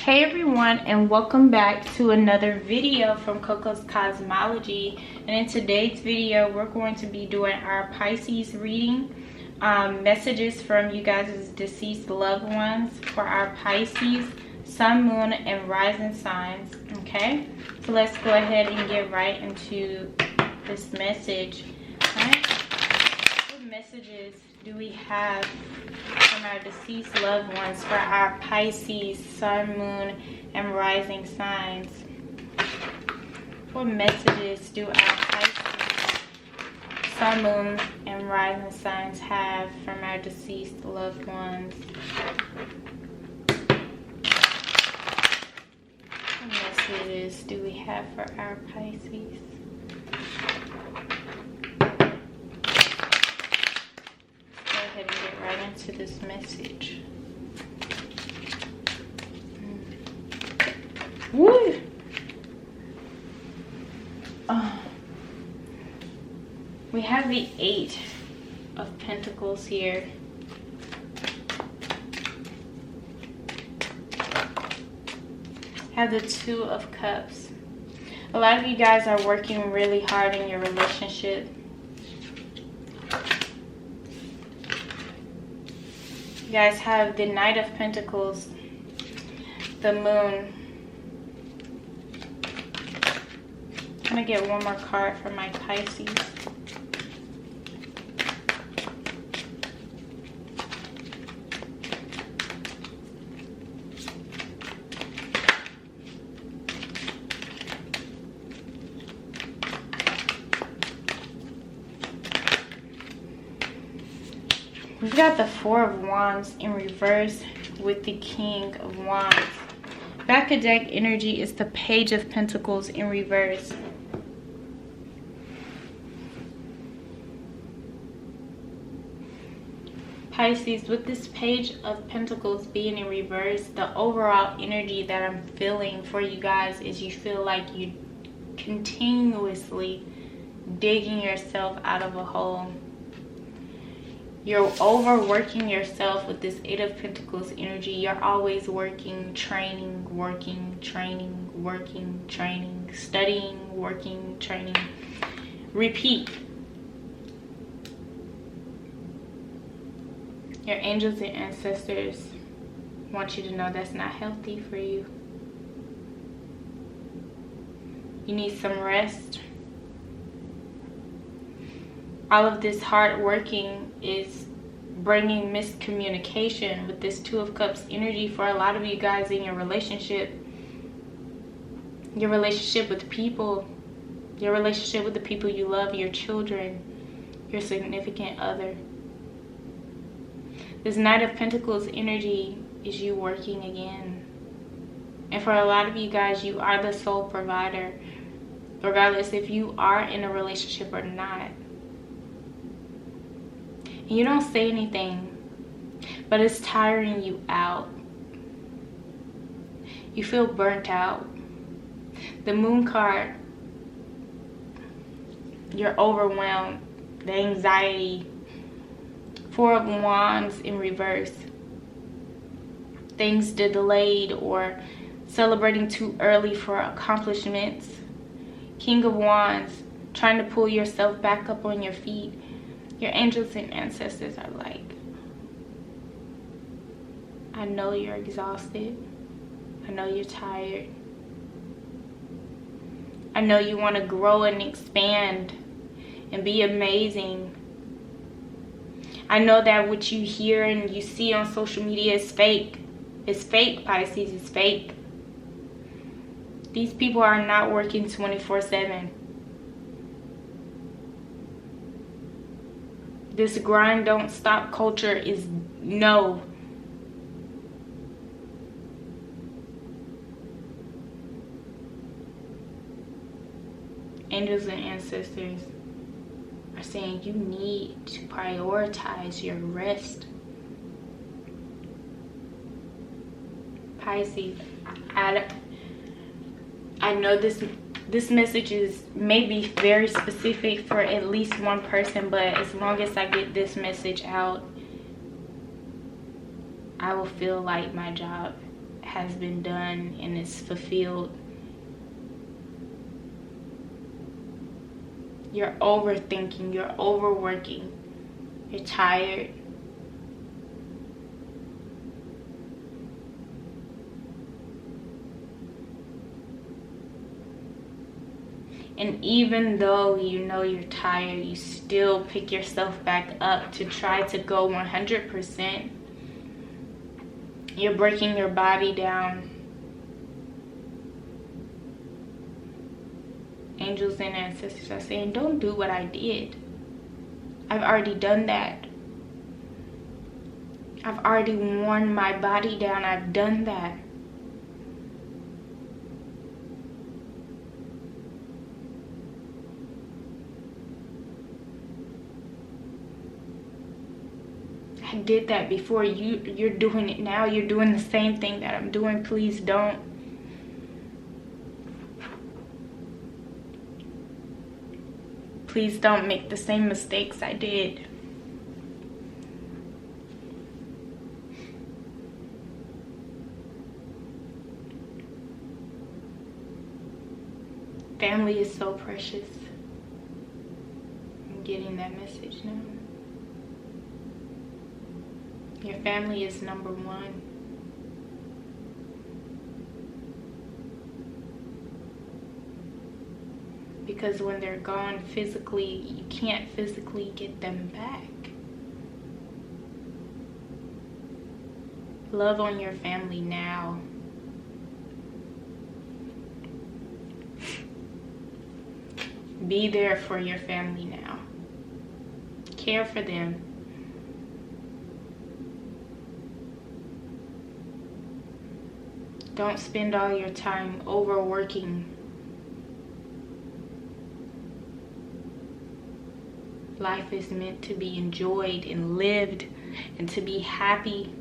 Hey everyone, and welcome back to another video from Cocoscosmology. And in today's video we're going to be doing our Pisces reading, messages from you guys' deceased loved ones for our Pisces sun, moon, and rising signs. Okay, so let's go ahead and get right into this message. All right, what messages do we have from our deceased loved ones for our Pisces sun, moon, and rising signs? What messages do our Pisces sun, moon, and rising signs have from our deceased loved ones? What messages do we have for our Pisces? And get right into this message. Woo! We have the 8 of Pentacles here. Have the 2 of Cups. A lot of you guys are working really hard in your relationship. You guys have the Knight of Pentacles, the Moon. I'm gonna get one more card for my Pisces. We've got the 4 of Wands in reverse with the King of Wands. Back of deck energy is the Page of Pentacles in reverse. Pisces, with this Page of Pentacles being in reverse, the overall energy that I'm feeling for you guys is you feel like you continuously digging yourself out of a hole. You're overworking yourself with this 8 of Pentacles energy. You're always working, training, working, training, working, training, studying, working, training. Repeat. Your angels and ancestors want you to know that's not healthy for you. You need some rest. All of this hard working is bringing miscommunication with this 2 of Cups energy for a lot of you guys in your relationship. Your relationship with people. Your relationship with the people you love, your children, your significant other. This Knight of Pentacles energy is you working again. And for a lot of you guys, you are the sole provider, regardless if you are in a relationship or not. You don't say anything, but it's tiring you out. You feel burnt out. The Moon card, you're overwhelmed. The anxiety. 4 of Wands in reverse. Things delayed or celebrating too early for accomplishments. King of Wands, trying to pull yourself back up on your feet. Your angels and ancestors are like, I know you're exhausted. I know you're tired. I know you want to grow and expand and be amazing. I know that what you hear and you see on social media is fake. It's fake, Pisces. It's fake. These people are not working 24/7. This grind don't stop culture is no. Angels and ancestors are saying you need to prioritize your rest. Pisces, I know this message is maybe very specific for at least one person, but as long as I get this message out, I will feel like my job has been done and is fulfilled. You're overthinking, you're overworking, you're tired. And even though you know you're tired, you still pick yourself back up to try to go 100%. You're breaking your body down. Angels and ancestors are saying, don't do what I did. I've already done that. I've already worn my body down. I've done that. I did that before. You're doing it now. You're doing the same thing that I'm doing. Please don't. Please don't make the same mistakes I did. Family is so precious. I'm getting that message now. Your family is number one. Because when they're gone physically, you can't physically get them back. Love on your family now. Be there for your family now. Care for them. Don't spend all your time overworking. Life is meant to be enjoyed and lived and to be happy.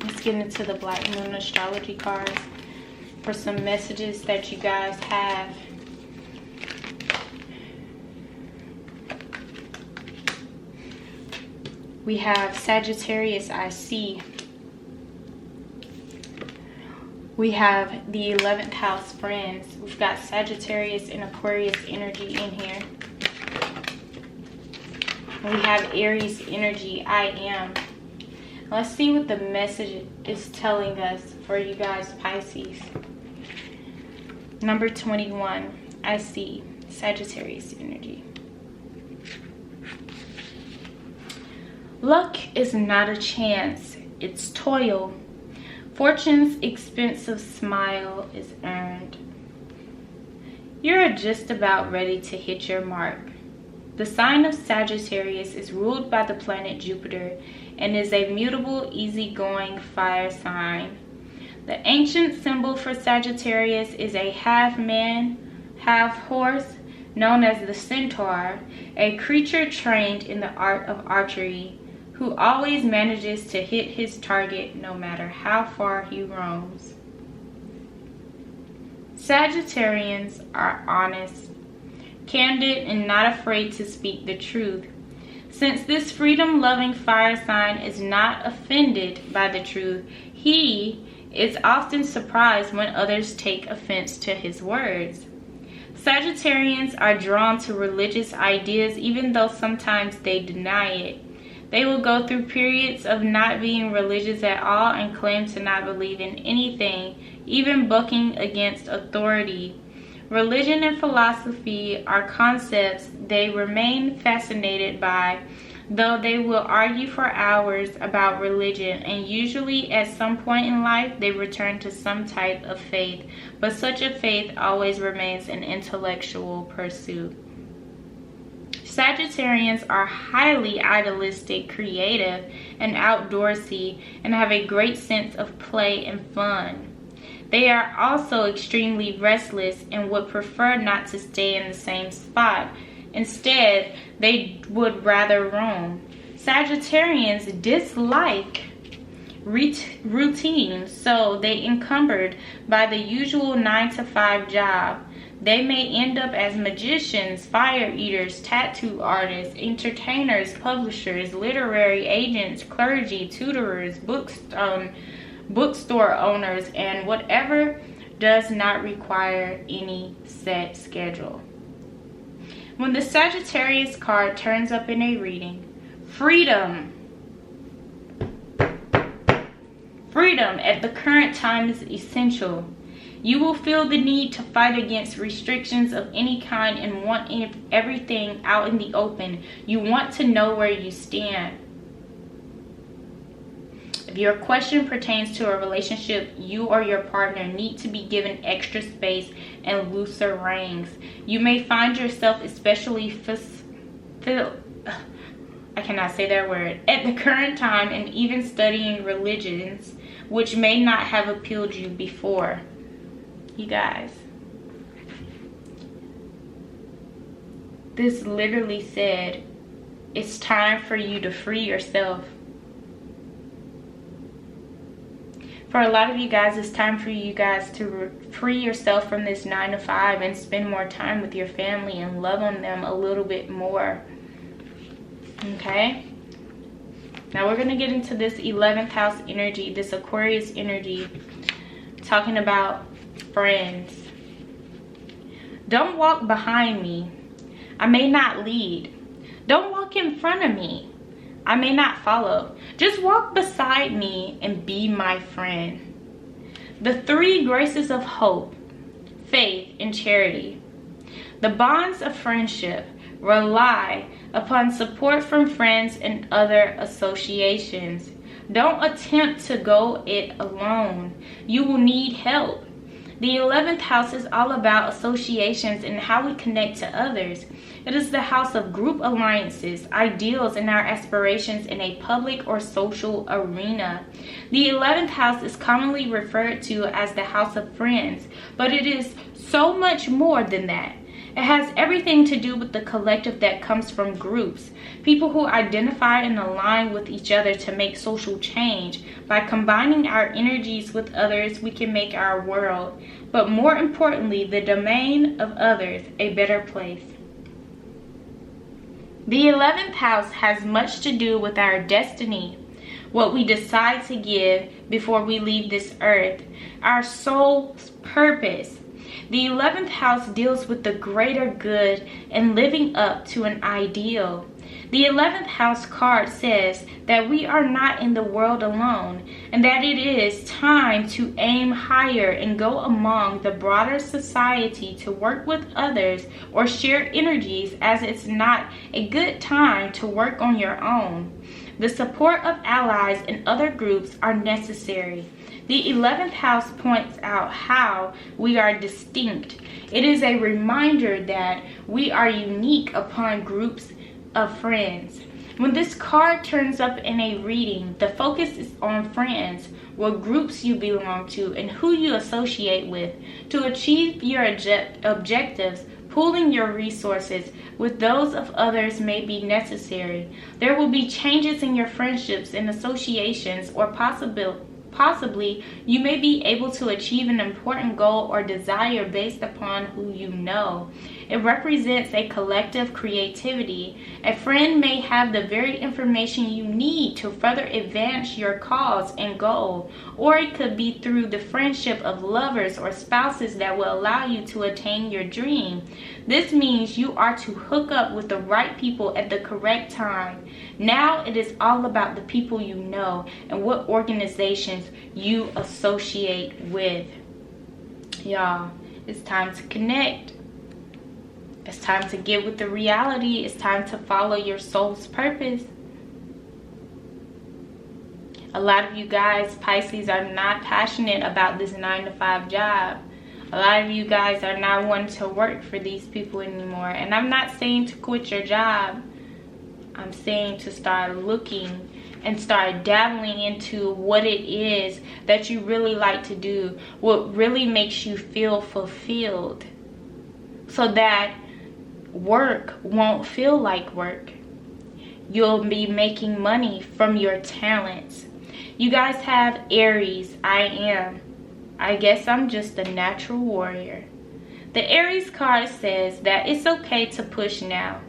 Let's get into the Black Moon astrology cards for some messages that you guys have. We have Sagittarius, I see. We have the 11th house, friends. We've got Sagittarius and Aquarius energy in here. We have Aries energy, I am. Let's see what the message is telling us for you guys, Pisces. Number 21, I see Sagittarius energy. Luck is not a chance, it's toil. Fortune's expensive smile is earned. You're just about ready to hit your mark. The sign of Sagittarius is ruled by the planet Jupiter and is a mutable, easygoing fire sign. The ancient symbol for Sagittarius is a half man, half horse, known as the centaur, a creature trained in the art of archery, who always manages to hit his target no matter how far he roams. Sagittarians are honest, candid, and not afraid to speak the truth. Since this freedom-loving fire sign is not offended by the truth, he is often surprised when others take offense to his words. Sagittarians are drawn to religious ideas even though sometimes they deny it. They will go through periods of not being religious at all and claim to not believe in anything, even bucking against authority. Religion and philosophy are concepts they remain fascinated by, though they will argue for hours about religion, and usually at some point in life they return to some type of faith, but such a faith always remains an intellectual pursuit. Sagittarians are highly idealistic, creative, and outdoorsy, and have a great sense of play and fun. They are also extremely restless and would prefer not to stay in the same spot. Instead, they would rather roam. Sagittarians dislike routine, so they encumbered by the usual 9-to-5 job. They may end up as magicians, fire eaters, tattoo artists, entertainers, publishers, literary agents, clergy, tutorers, bookstore owners, and whatever does not require any set schedule. When the Sagittarius card turns up in a reading, freedom. Freedom at the current time is essential. You will feel the need to fight against restrictions of any kind and want everything out in the open. You want to know where you stand. If your question pertains to a relationship, you or your partner need to be given extra space and looser reins. You may find yourself especially I cannot say that word, at the current time, and even studying religions which may not have appealed you before. You guys, this literally said it's time for you to free yourself. For a lot of you guys, it's time for you guys to free yourself from this 9 to 5 and spend more time with your family and love on them a little bit more. Okay? Now we're going to get into this 11th house energy, this Aquarius energy, talking about friends. Don't walk behind me. I may not lead. Don't walk in front of me. I may not follow. Just walk beside me and be my friend. The 3 graces of hope, faith, and charity. The bonds of friendship rely upon support from friends and other associations. Don't attempt to go it alone. You will need help. The 11th house is all about associations and how we connect to others. It is the house of group alliances, ideals, and our aspirations in a public or social arena. The 11th house is commonly referred to as the house of friends, but it is so much more than that. It has everything to do with the collective that comes from groups, people who identify and align with each other to make social change. By combining our energies with others, we can make our world, but more importantly, the domain of others, a better place. The 11th house has much to do with our destiny, what we decide to give before we leave this earth, our soul's purpose. The 11th house deals with the greater good and living up to an ideal. The 11th house card says that we are not in the world alone and that it is time to aim higher and go among the broader society to work with others or share energies, as it's not a good time to work on your own. The support of allies and other groups are necessary. The 11th house points out how we are distinct. It is a reminder that we are unique upon groups of friends. When this card turns up in a reading, the focus is on friends, what groups you belong to, and who you associate with. To achieve your objectives, pooling your resources with those of others may be necessary. There will be changes in your friendships and associations, or possibly you may be able to achieve an important goal or desire based upon who you know. It represents a collective creativity. A friend may have the very information you need to further advance your cause and goal, or it could be through the friendship of lovers or spouses that will allow you to attain your dream. This means you are to hook up with the right people at the correct time. Now it is all about the people you know and what organizations you associate with. Y'all, it's time to connect. It's time to get with the reality. It's time to follow your soul's purpose. A lot of you guys, Pisces, are not passionate about this 9 to 5 job. A lot of you guys are not wanting to work for these people anymore. And I'm not saying to quit your job. I'm saying to start looking and start dabbling into what it is that you really like to do, what really makes you feel fulfilled, so that work won't feel like work. You'll be making money from your talents. You guys have Aries. I guess I'm just a natural warrior. The Aries card says that it's okay to push now.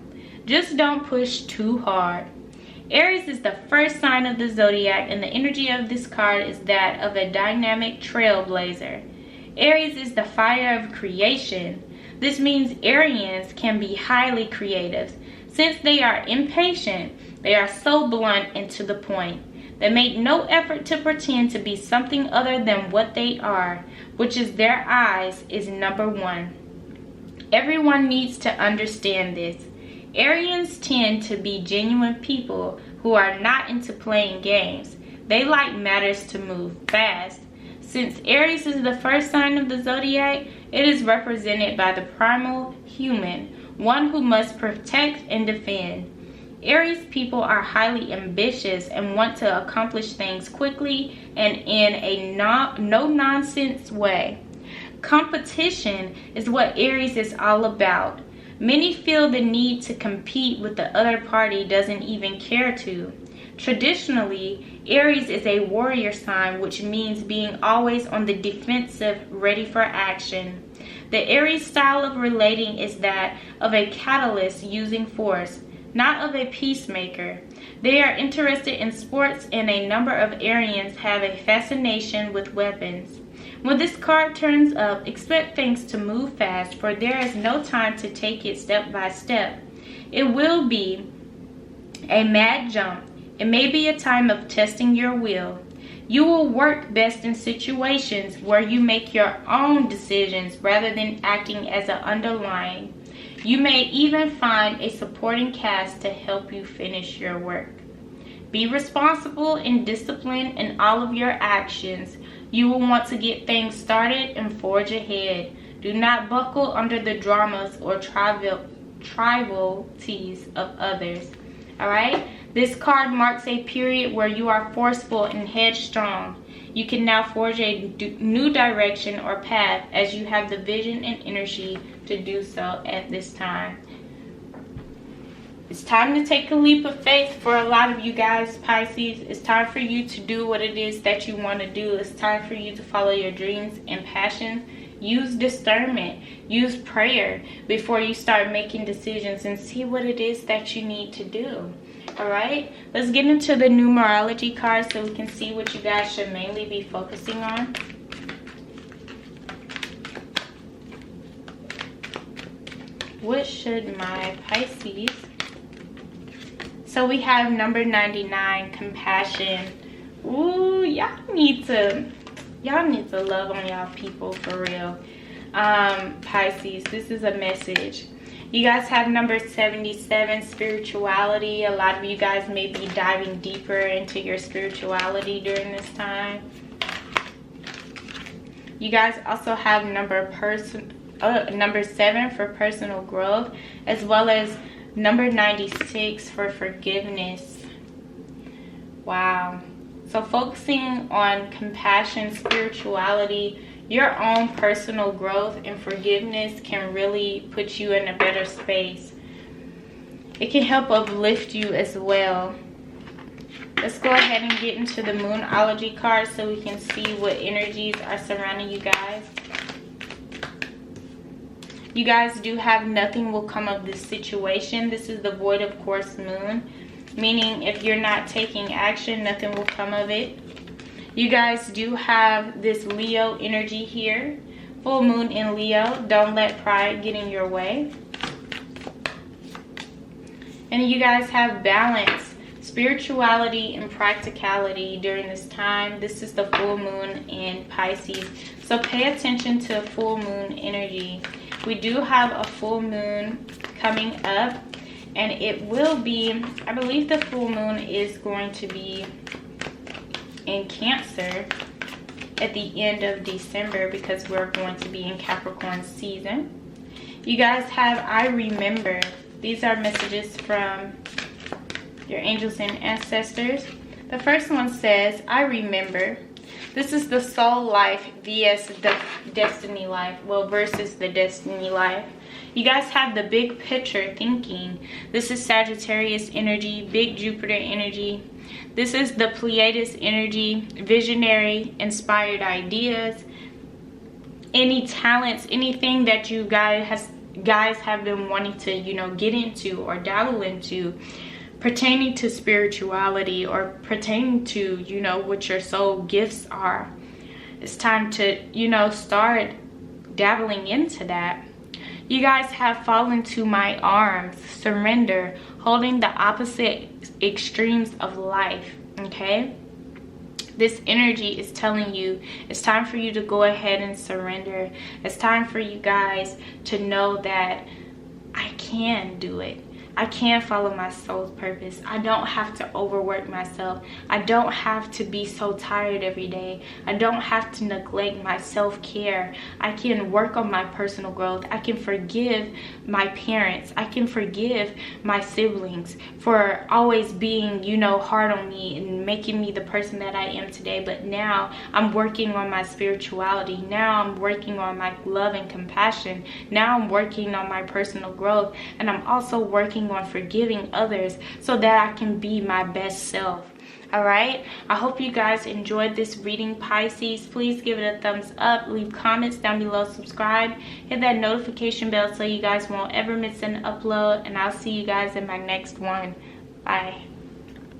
Just don't push too hard. Aries is the first sign of the zodiac, and the energy of this card is that of a dynamic trailblazer. Aries is the fire of creation. This means Arians can be highly creative. Since they are impatient, they are so blunt and to the point. They make no effort to pretend to be something other than what they are, which is their eyes is number one. Everyone needs to understand this. Arians tend to be genuine people who are not into playing games. They like matters to move fast. Since Aries is the first sign of the zodiac, it is represented by the primal human, one who must protect and defend. Aries people are highly ambitious and want to accomplish things quickly and in a no-nonsense way. Competition is what Aries is all about. Many feel the need to compete with the other party doesn't even care to. Traditionally, Aries is a warrior sign, which means being always on the defensive, ready for action. The Aries style of relating is that of a catalyst using force, not of a peacemaker. They are interested in sports, and a number of Arians have a fascination with weapons. When this card turns up, expect things to move fast, for there is no time to take it step by step. It will be a mad jump. It may be a time of testing your will. You will work best in situations where you make your own decisions rather than acting as an underlying. You may even find a supporting cast to help you finish your work. Be responsible and disciplined in all of your actions. You will want to get things started and forge ahead. Do not buckle under the dramas or trivialities of others. Alright? This card marks a period where you are forceful and headstrong. You can now forge a new direction or path as you have the vision and energy to do so at this time. It's time to take a leap of faith for a lot of you guys, Pisces. It's time for you to do what it is that you want to do. It's time for you to follow your dreams and passions. Use discernment. Use prayer before you start making decisions, and see what it is that you need to do. Alright, let's get into the numerology cards so we can see what you guys should mainly be focusing on. What should my Pisces? So we have number 99, compassion. Ooh, y'all need to love on y'all people for real. Pisces, this is a message. You guys have number 77, spirituality. A lot of you guys may be diving deeper into your spirituality during this time. You guys also have number 7 for personal growth, as well as number 96 for forgiveness. Wow. So focusing on compassion, spirituality, your own personal growth and forgiveness can really put you in a better space. It can help uplift you as well. Let's go ahead and get into the Moonology card so we can see what energies are surrounding you guys. You guys do have nothing will come of this situation. This is the void of course moon, meaning if you're not taking action, nothing will come of it. You guys do have this Leo energy here. Full moon in Leo. Don't let pride get in your way. And you guys have balance, spirituality, and practicality during this time. This is the full moon in Pisces. So pay attention to full moon energy. We do have a full moon coming up. And it will be, I believe the full moon is going to be in Cancer at the end of December, because we're going to be in Capricorn season. You guys have I remember. These are messages from your angels and ancestors. The first one says, I remember. This is the soul life vs the destiny life. Well, versus the destiny life. You guys have the big picture thinking. This is Sagittarius energy, big Jupiter energy. This is the Pleiades energy, visionary, inspired ideas. Any talents, anything that you guys have been wanting to, get into or dabble into. pertaining to spirituality or pertaining to, you know, what your soul gifts are. It's time to, you know, start dabbling into that. You guys have fallen to my arms, surrender, holding the opposite extremes of life, okay? This energy is telling you it's time for you to go ahead and surrender. It's time for you guys to know that I can do it. I can follow my soul's purpose. I don't have to overwork myself. I don't have to be so tired every day. I don't have to neglect my self-care. I can work on my personal growth. I can forgive my parents. I can forgive my siblings for always being, you know, hard on me and making me the person that I am today. But now I'm working on my spirituality. Now I'm working on my love and compassion. Now I'm working on my personal growth. And I'm also working on forgiving others so that I can be my best self. All right, I hope you guys enjoyed this reading, Pisces. Please give it a thumbs up, leave comments down below, subscribe, hit that notification bell so you guys won't ever miss an upload, and I'll see you guys in my next one. Bye.